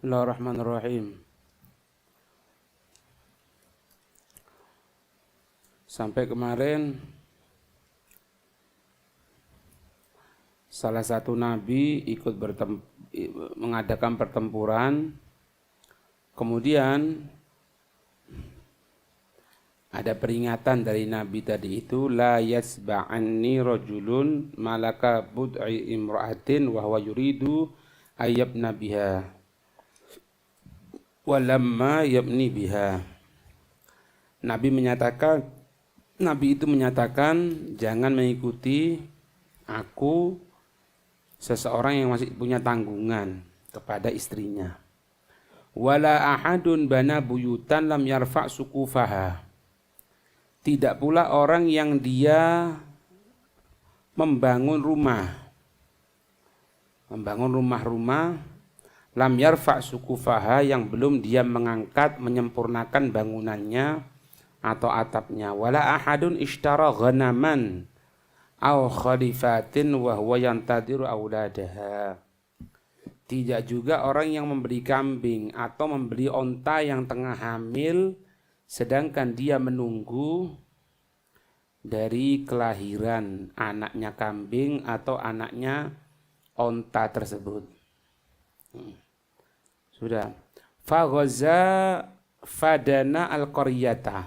Bismillahirrahmanirrahim. Sampai kemarin salah satu nabi ikut mengadakan pertempuran. Kemudian ada peringatan dari nabi tadi itu, la yasba'anni rajulun malaka bud'i imra'atin wa huwa yuridu ayyabna biha walamma yabni biha. Nabi itu menyatakan jangan mengikuti aku seseorang yang masih punya tanggungan kepada istrinya. Wala ahadun bana buyutan lam yarfa' sukufaha. Tidak pula orang yang dia membangun rumah-rumah lam yarfa' sukufaha, yang belum dia mengangkat menyempurnakan bangunannya atau atapnya. Wala ahadun ishtara ghanaman aw khalifatin wa huwa yantadiru auladaha. Tidak juga orang yang membeli kambing atau membeli onta yang tengah hamil sedangkan dia menunggu dari kelahiran anaknya kambing atau anaknya onta tersebut. Sudah. Faghaza fadana al-qaryata.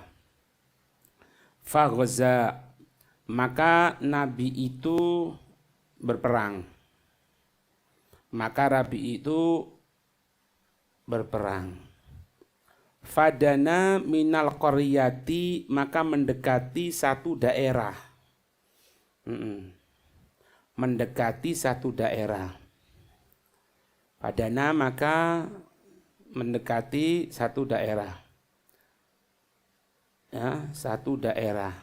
Faghaza, maka nabi itu berperang. Fadana minal qaryati, maka mendekati satu daerah. Fadana maka mendekati satu daerah. Ya, satu daerah.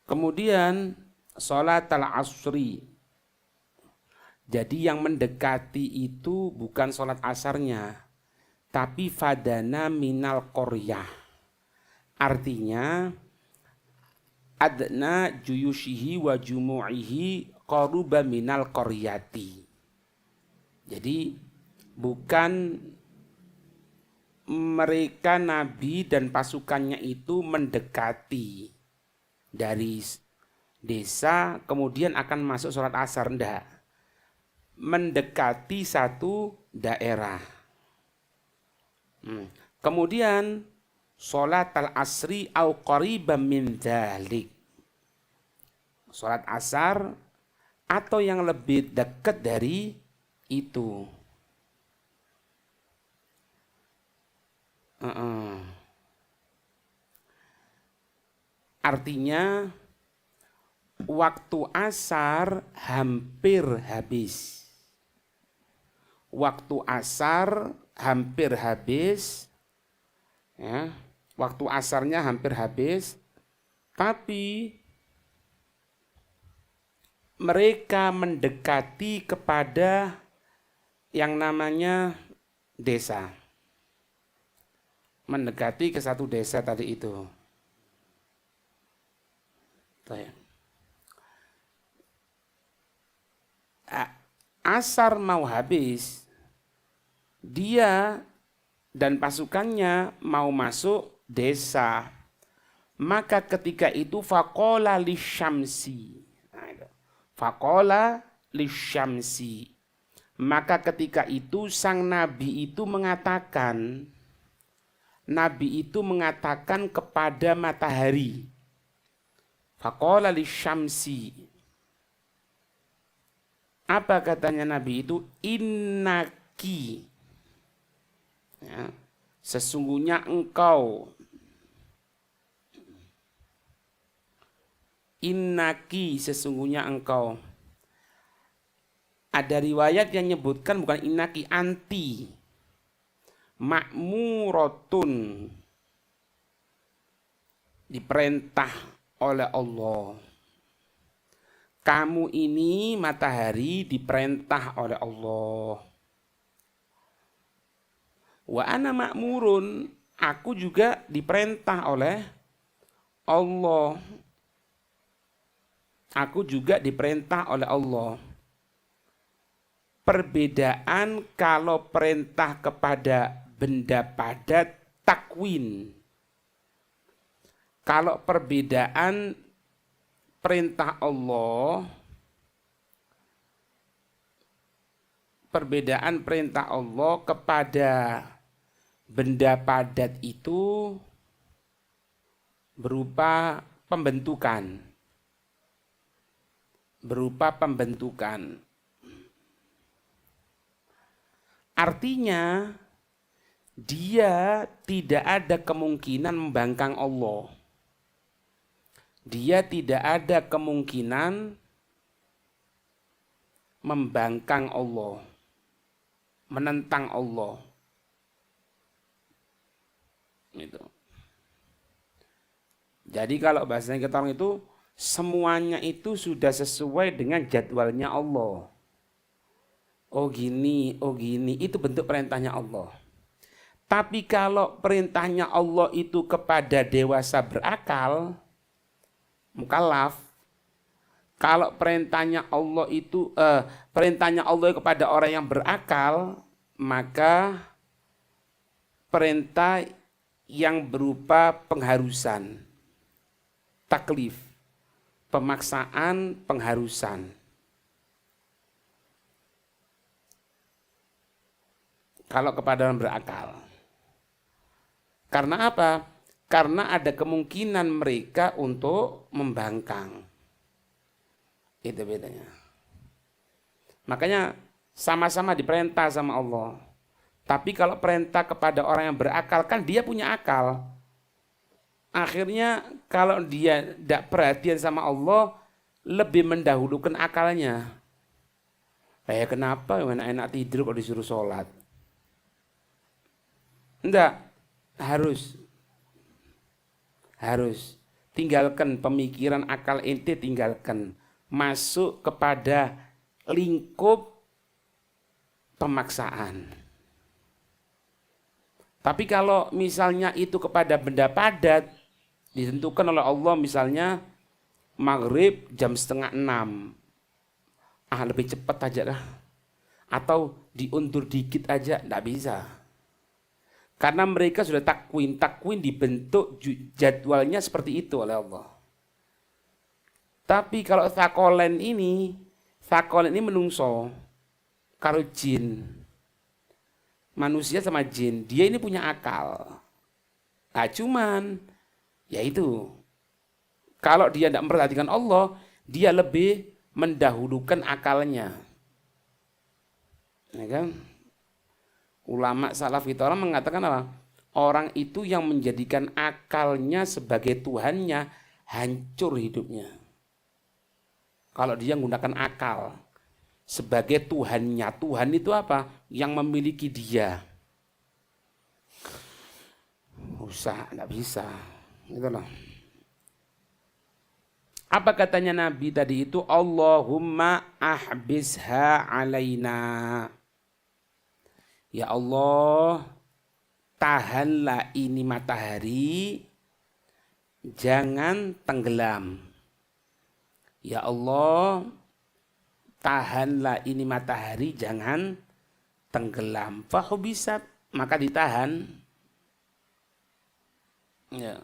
Kemudian sholat al-asri. Jadi yang mendekati itu bukan sholat asarnya, tapi fadana minal qaryah. Artinya adna juyushihi wa jumu'ihi qaruba minal qaryati. Jadi bukan mereka nabi dan pasukannya itu mendekati dari desa kemudian akan masuk sholat asar, enggak. Mendekati satu daerah. Kemudian sholat al-asri au qariban min dzalik. Sholat asar atau yang lebih dekat dari itu. Artinya waktu asar hampir habis. Ya, waktu asarnya hampir habis, tapi mereka mendekati kepada yang namanya desa. Mendekati ke satu desa tadi itu. Asar mau habis, dia dan pasukannya mau masuk desa. Maka ketika itu faqala lisyamsi. Maka ketika itu sang nabi itu mengatakan kepada matahari. Faqala lisyamsi. Apa katanya nabi itu? Innaki. Ya, sesungguhnya engkau. Innaki, sesungguhnya engkau. Ada riwayat yang menyebutkan bukan innaki, anti. Ma'muratun, diperintah oleh Allah. Kamu ini matahari diperintah oleh Allah. Wa ana ma'murun, aku juga diperintah oleh Allah. Aku juga diperintah oleh Allah. Perbedaan kalau perintah kepada benda padat takwin. Kalau perbedaan perintah Allah, perbedaan perintah Allah kepada benda padat itu berupa pembentukan. Artinya dia tidak ada kemungkinan membangkang Allah. Dia tidak ada kemungkinan membangkang Allah, menentang Allah. Itu. Jadi kalau bahasanya kita orang itu semuanya itu sudah sesuai dengan jadwalnya Allah. Oh gini, itu bentuk perintahnya Allah. Tapi kalau perintahnya Allah itu kepada dewasa berakal, mukallaf, kalau perintahnya Allah itu perintahnya Allah kepada orang yang berakal, maka perintah yang berupa pengharusan, taklif, pemaksaan, pengharusan. Kalau kepada orang berakal. Karena apa? Karena ada kemungkinan mereka untuk membangkang. Itu bedanya. Makanya sama-sama diperintah sama Allah. Tapi kalau perintah kepada orang yang berakal, kan dia punya akal. Akhirnya kalau dia tidak perhatian sama Allah, lebih mendahulukan akalnya. Kenapa enak-enak tidur kalau disuruh sholat? Enggak, harus tinggalkan pemikiran akal ente, tinggalkan, masuk kepada lingkup pemaksaan. Tapi kalau misalnya itu kepada benda padat, ditentukan oleh Allah, misalnya maghrib jam 5:30, lebih cepat aja lah, atau diundur dikit aja, enggak bisa. Karena mereka sudah takwin dibentuk jadwalnya seperti itu oleh Allah. Tapi kalau thakolen ini menungso karo jin. Manusia sama jin, dia ini punya akal. Nah, cuman ya itu, kalau dia tidak memperhatikan Allah, dia lebih mendahulukan akalnya. Ya kan? Ulama salaf itu orang mengatakan apa? Orang itu yang menjadikan akalnya sebagai Tuhannya, hancur hidupnya. Kalau dia menggunakan akal sebagai Tuhannya, Tuhan itu apa? Yang memiliki dia. Usah, enggak bisa. Itulah. Apa katanya Nabi tadi itu? Allahumma ahbisha alaina. Ya Allah, tahanlah ini matahari, jangan tenggelam. Ya Allah, tahanlah ini matahari, jangan tenggelam. Fahubisat, maka ditahan. Ya.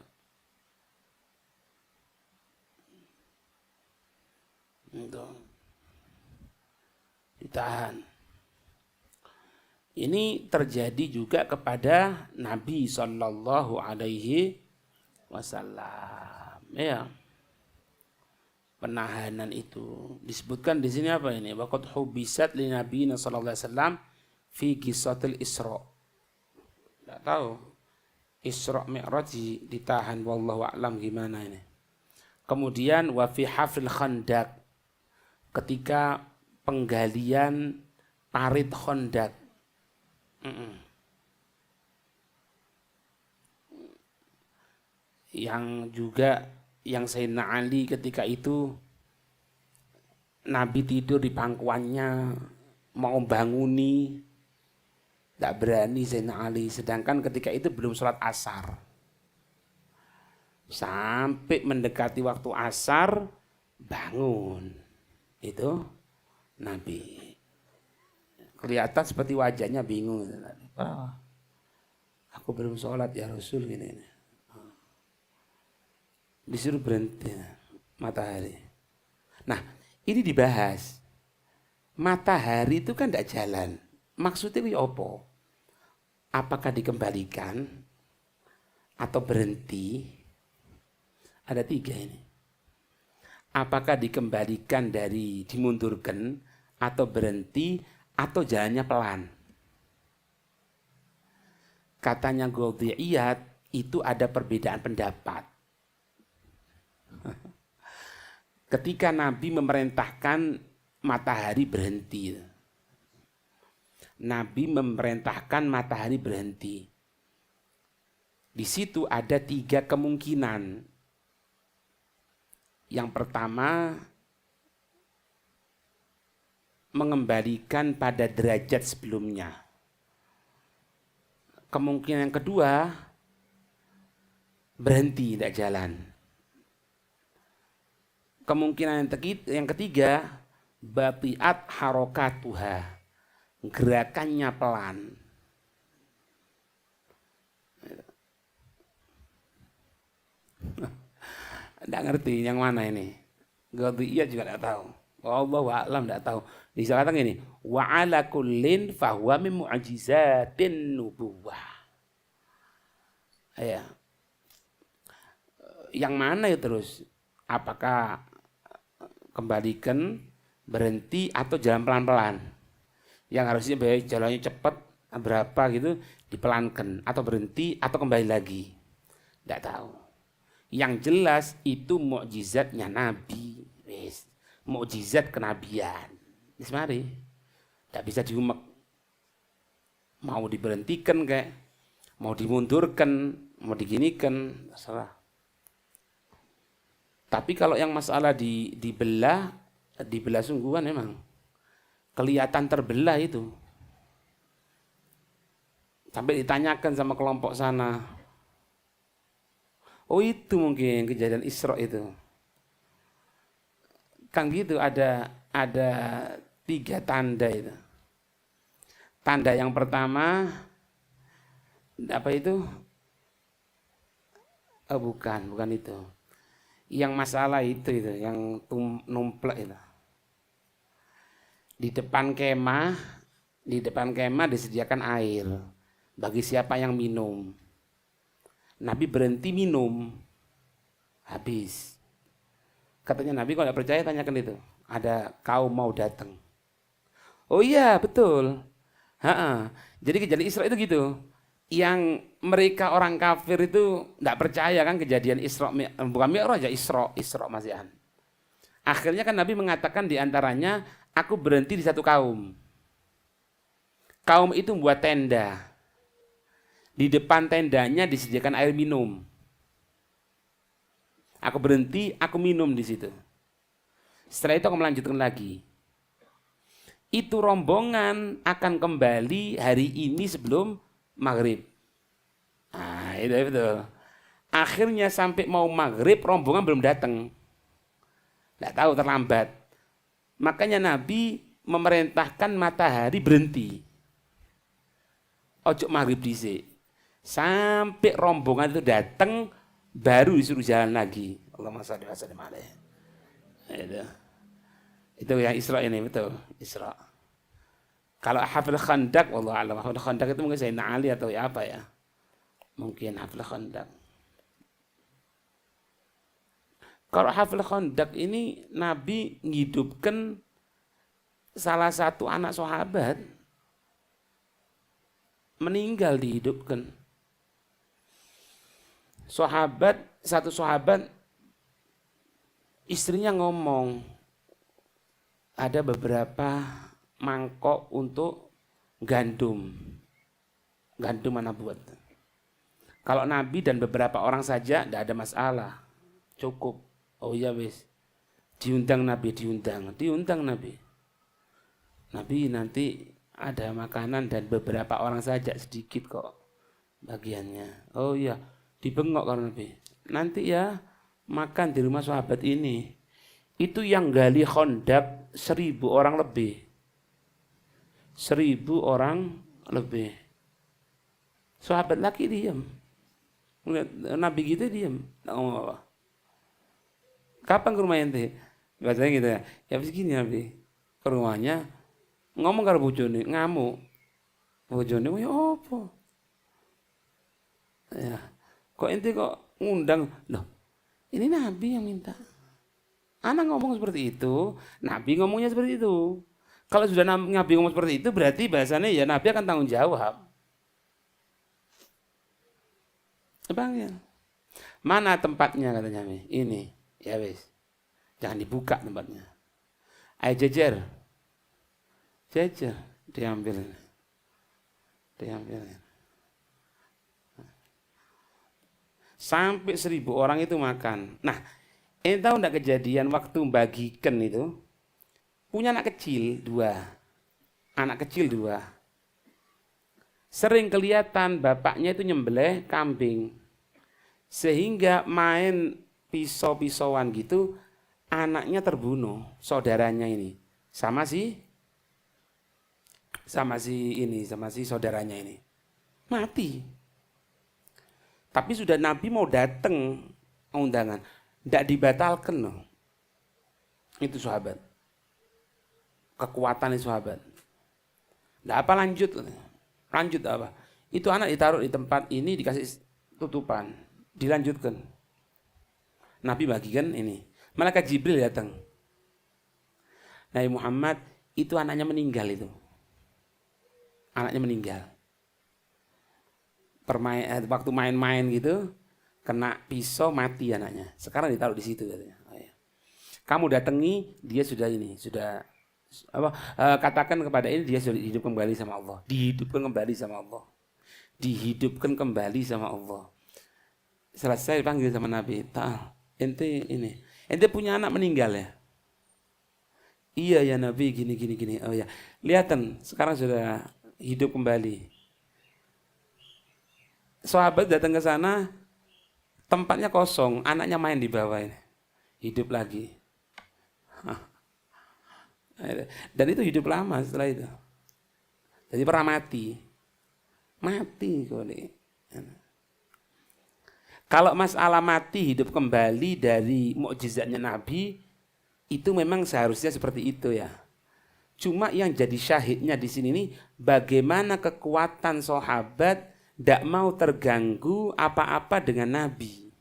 Itu. Ditahan. Ini terjadi juga kepada Nabi Sallallahu Alaihi Wasallam. Ya, penahanan itu disebutkan di sini apa ini? Waqad hubisat li Nabi Sallallahu Alaihi Wasallam fi qissatil Isra. Tidak tahu Isra Mi'raj ditahan, wallahu a'lam gimana ini. Kemudian wa fi hafril khandaq, ketika penggalian parit Khandaq. Yang juga yang Sayyidina Ali ketika itu Nabi tidur di pangkuannya, mau banguni, tidak berani Sayyidina Ali. Sedangkan ketika itu belum sholat asar. Sampai mendekati waktu asar, bangun. Itu Nabi. Kelihatan seperti wajahnya bingung. Aku belum sholat ya Rasul gini. Disuruh berhenti matahari. Nah, ini dibahas. Matahari itu kan tidak jalan. Maksudnya ini apa? Apakah dikembalikan atau berhenti? Ada 3 ini. Apakah dikembalikan dari dimundurkan atau berhenti atau jalannya pelan? Katanya Qadhiyat itu ada perbedaan pendapat. Ketika Nabi memerintahkan matahari berhenti. Nabi memerintahkan matahari berhenti. Di situ ada 3 kemungkinan. Yang pertama, mengembalikan pada derajat sebelumnya. Kemungkinan yang kedua, berhenti, tidak jalan. Kemungkinan yang ketiga, batiat harokatuha, gerakannya pelan. Tidak ngerti yang mana ini. Qadhiyat juga tidak tahu. Wallahu a'lam, tidak tahu. Disatakan gini, wa ala kullin fahuwa min mu'jizatin nubuwah. Ya. Yang mana ya terus? Apakah kembalikan, berhenti atau jalan pelan-pelan? Yang harusnya jalannya cepat berapa gitu dipelankan atau berhenti atau kembali lagi? Tidak tahu. Yang jelas itu mukjizatnya Nabi, mukjizat kenabian. Mari, tidak bisa diumek. Mau diberhentikan kayak, mau dimundurkan, mau diginikan, salah. Tapi kalau yang masalah dibelah sungguhan memang kelihatan terbelah itu. Sampai ditanyakan sama kelompok sana. Oh itu mungkin kejadian Isra itu. Kan gitu ada 3 tanda itu. Tanda yang pertama apa itu? Oh bukan itu. Yang masalah itu yang numplek itu. Di depan kemah disediakan air bagi siapa yang minum. Nabi berhenti minum, habis. Katanya Nabi kalau tidak percaya tanyakan itu. Ada kaum mau datang. Oh iya betul. Jadi kejadian Isra itu gitu. Yang mereka orang kafir itu tidak percaya kan kejadian Isra, bukan Mi'raj ya, Isra masihan. Akhirnya kan Nabi mengatakan diantaranya, aku berhenti di satu kaum. Kaum itu membuat tenda. Di depan tendanya disediakan air minum. Aku berhenti, aku minum di situ. Setelah itu aku melanjutkan lagi. Itu rombongan akan kembali hari ini sebelum maghrib. Nah, itu betul. Akhirnya sampai mau maghrib rombongan belum datang. Tidak tahu, terlambat. Makanya Nabi memerintahkan matahari berhenti. Ojo maghrib dhisik. Sampai rombongan itu datang baru disuruh jalan lagi. Allahumma shalli wa sallim alaihi. Itu yang Isra ini betul, Isra. Kalau Hafil Khandaq, wallahu a'lam. Hafil Khandaq itu mungkin Sayyidina Ali atau ya apa ya? Mungkin Hafil Khandaq. Kalau Hafil Khandaq ini Nabi menghidupkan salah satu anak sahabat meninggal dihidupkan. Satu sahabat istrinya ngomong, ada beberapa mangkok untuk gandum mana buat. Kalau Nabi dan beberapa orang saja tidak ada masalah, cukup. Oh iya wis, diundang Nabi. Nabi nanti ada makanan dan beberapa orang saja, sedikit kok bagiannya. Oh iya, dibengok kalau Nabi. Nanti ya makan di rumah sahabat ini. itu yang gali Khandaq 1.000 orang lebih. 1.000 orang lebih. Sahabat laki diam. Nabi kita diam. Nggak ngomong apa. Kapan ke rumah ente? Bahasanya gitu ya. Ya begini Nabi. Ke rumahnya ngomong karo bojone, ngamuk. Bojone ya apa? Ya. Kok ente kok ngundang? Loh, ini Nabi yang minta. Anak ngomong seperti itu, Nabi ngomongnya seperti itu. Kalau sudah Nabi ngomong seperti itu, berarti bahasanya ya Nabi akan tanggung jawab. Panggil. Mana tempatnya katanya? Ini. Ya wis. Jangan dibuka tempatnya. Ayo jejer. Jejer. Diambil. Sampai 1.000 orang itu makan. Nah, ini tahu enggak kejadian waktu bagikan itu? Punya anak kecil 2. Anak kecil 2. Sering kelihatan bapaknya itu nyembelih kambing. Sehingga main pisau-pisauan gitu, anaknya terbunuh, saudaranya ini. Sama si saudaranya ini. Mati. Tapi sudah Nabi mau datang undangan, tidak dibatalkan loh. Itu sahabat. Kekuatan itu sahabat. Tidak apa lanjut apa? Itu anak ditaruh di tempat ini dikasih tutupan, dilanjutkan. Nabi bagikan ini. Malaikat Jibril datang. Nabi Muhammad itu anaknya meninggal itu. Anaknya meninggal. Waktu main-main gitu kena pisau mati anaknya. Sekarang ditaruh di situ katanya. Oh, ya. Kamu datangi dia sudah katakan kepada ini dia sudah hidup kembali sama Allah. Dihidupkan kembali sama Allah. Selesai dipanggil sama Nabi. Ente punya anak meninggal ya? Iya ya Nabi gini. Oh ya. Lihatan sekarang sudah hidup kembali. Sahabat datang ke sana, tempatnya kosong, anaknya main di bawah ini. Hidup lagi. Dan itu hidup lama setelah itu. Jadi pernah mati kok nih. Kalau masalah mati hidup kembali dari mukjizatnya Nabi, itu memang seharusnya seperti itu ya. Cuma yang jadi syahidnya di sini nih, bagaimana kekuatan sahabat tidak mau terganggu apa-apa dengan Nabi.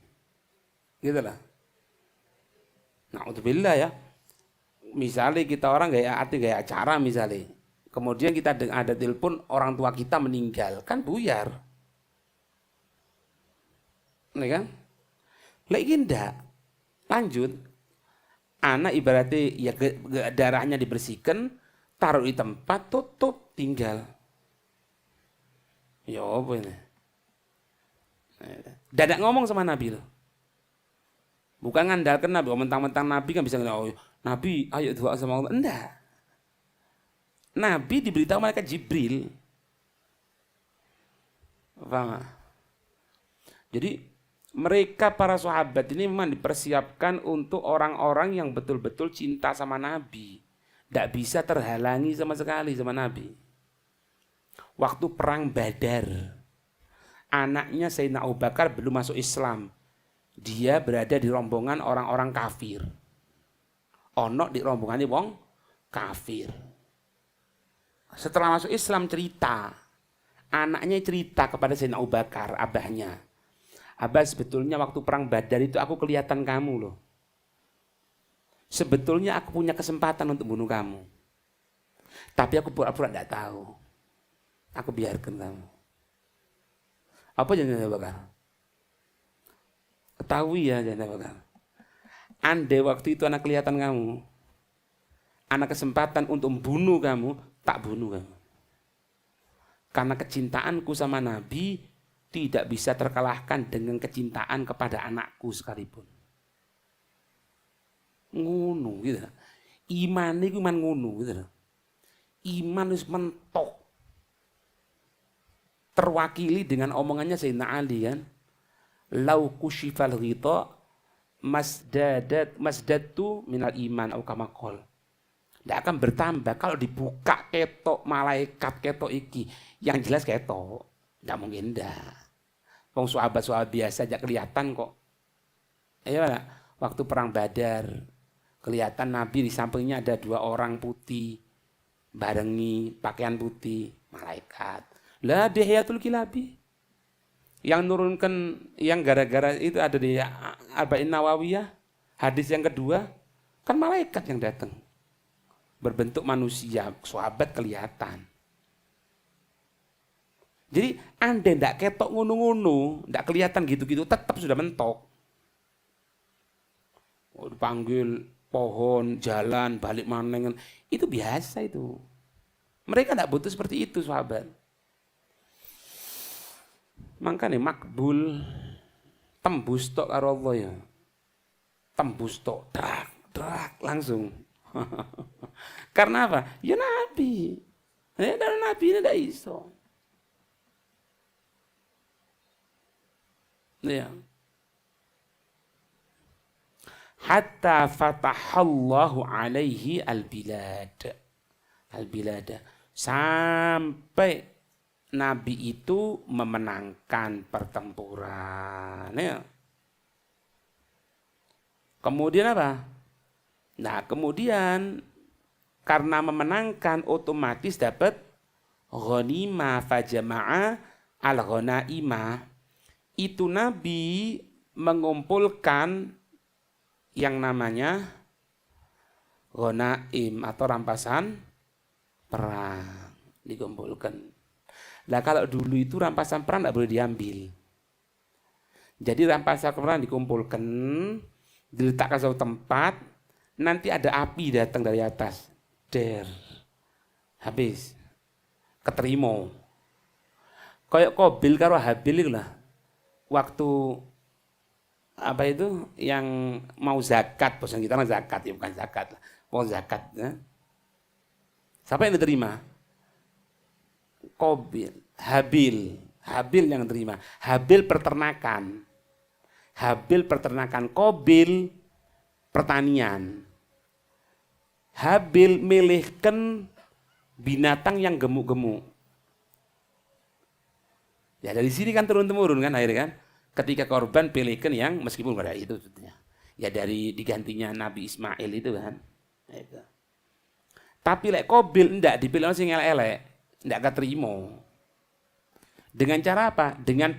Gitulah. Na'udzubillah ya. Misalnya kita orang gaya acara misalnya. Kemudian kita ada telepon orang tua kita meninggal. Kan buyar. Ini kan? Lagi enggak. Lanjut. Anak ibaratnya ya darahnya dibersihkan. Taruh di tempat, tutup, tinggal. Ya apa ini? Dadak ngomong sama Nabi loh. Bukan ngandalkan Nabi, mentang-mentang Nabi kan bisa ngomong, oh, Nabi ayo doa sama Allah. Enggak. Nabi diberitahu malaikat Jibril. Paham? Jadi mereka para sahabat ini memang dipersiapkan untuk orang-orang yang betul-betul cinta sama Nabi. Tidak bisa terhalangi sama sekali sama Nabi. Waktu perang Badar, anaknya Sayyidina Abu Bakar belum masuk Islam. Dia berada di rombongan orang-orang kafir. Ono di rombongannya wong kafir. Setelah masuk Islam anaknya cerita kepada Sayyidina Abu Bakar, abahnya. Abah, sebetulnya waktu perang Badar itu aku kelihatan kamu loh. Sebetulnya aku punya kesempatan untuk bunuh kamu. Tapi aku pura-pura tidak tahu. Aku biarkan kamu. Apa jangan Abu Bakar? Ketahui ya jangan Abu Bakar. Andai waktu itu anak kelihatan kamu, anak kesempatan untuk membunuh kamu, tak bunuh kamu. Karena kecintaanku sama Nabi tidak bisa terkalahkan dengan kecintaan kepada anakku sekalipun. Ngono gitu. Iman itu iman ngono gitu. Iman itu mentok. Terwakili dengan omongannya Sayyidina Ali kan. Lau kusyifal ghita masdatu minal iman au kama qol. Tidak akan bertambah kalau dibuka ketok malaikat ketok iki. Yang jelas ketok. Tidak mungkin dah. Wong sahabat biasa aja kelihatan kok. Iya, waktu perang Badar kelihatan Nabi di sampingnya ada 2 orang putih barengi pakaian putih, malaikat. Lah Dihiyatul Kilabi yang nurunkan, yang gara-gara itu ada di Arba'in Nawawiyah, hadis yang kedua, kan malaikat yang datang berbentuk manusia, sahabat kelihatan. Jadi andai ndak ketok ngono-ngono, ndak kelihatan gitu-gitu, tetap sudah mentok. Dipanggil pohon, jalan, balik maneng, itu biasa itu. Mereka ndak butuh seperti itu sahabat. Makanya makbul tembus tok karo Allah ya. Tembus tok, drak langsung. Karena apa? Ya Nabi. Ya dari Nabi ini ndak iso. Ya. Hatta fatahallahu alaihi al-bilada. Sampai Nabi itu memenangkan pertempuran. Ya. Kemudian apa? Nah, kemudian karena memenangkan otomatis dapat ghanimah fajama'a al-ghanaimah. Itu Nabi mengumpulkan yang namanya ghanaim atau rampasan perang, dikumpulkan. Nah kalau dulu itu rampasan perang tidak boleh diambil. Jadi rampasan perang dikumpulkan, diletakkan suatu tempat, nanti ada api datang dari atas, habis, keterima. Kayak Qabil karo Habil itu lah. Waktu apa itu yang mau zakat, bosan kita kan zakat ya, bukan zakat lah, mau zakat ya. Siapa yang diterima? Qabil, Habil yang terima. Habil peternakan, Qabil pertanian. Habil milihkan binatang yang gemuk-gemuk. Ya dari sini kan turun-temurun kan akhirnya kan. Ketika korban pilihkan yang meskipun pada itu sebetulnya. Ya dari digantinya Nabi Ismail itu kan. Itu. Tapi lek Qabil ndak dipilih sing elek-elek, ndak keterima. Dengan cara apa? Dengan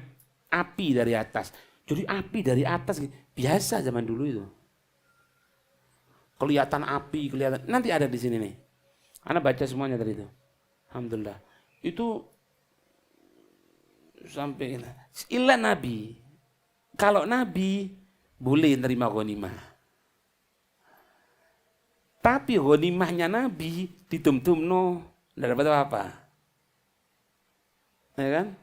api dari atas. Jadi api dari atas biasa zaman dulu itu. Kelihatan api, kelihatan. Nanti ada di sini nih. Ana baca semuanya tadi itu. Alhamdulillah. Itu sampai ilah Nabi. Kalau Nabi boleh nerima ghanimah. Tapi ghanimahnya Nabi ditum-tumno, enggak dapat apa-apa. Ya kan?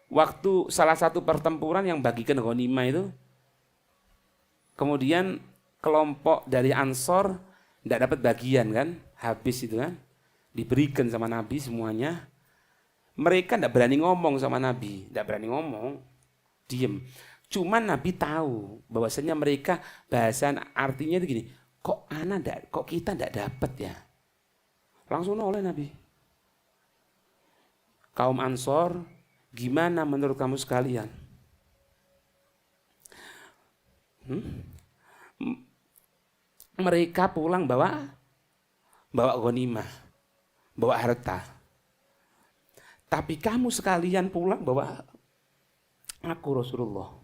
Waktu salah satu pertempuran yang bagikan ghanimah itu, kemudian kelompok dari Ansor enggak dapat bagian kan? Habis itu kan? Diberikan sama Nabi semuanya. Mereka tidak berani ngomong sama Nabi, tidak berani ngomong, diem. Cuman Nabi tahu bahwasanya mereka bahasan artinya itu gini, kok kita tidak dapat ya? Langsung oleh Nabi. Kaum Ansor, gimana menurut kamu sekalian? Mereka pulang bawa ghanimah, bawa harta. Tapi kamu sekalian pulang bawa aku Rasulullah.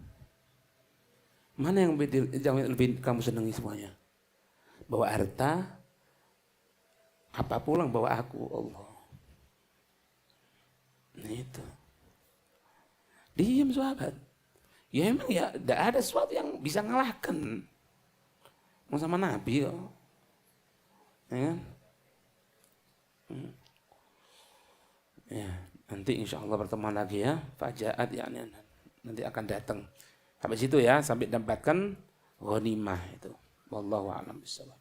Mana yang lebih kamu senangi semuanya? Bawa harta, apa pulang bawa aku Allah. Nah itu. Diam sahabat. Ya emang ya tidak ada sesuatu yang bisa ngalahkan. Mau sama Nabi kok. Ya kan? Ya. Nanti insya Allah pertemuan lagi ya. Fajaat ya nanti akan datang. Sampai situ ya, sampai dapatkan ghanimah itu. Wallahu a'lam bishawab.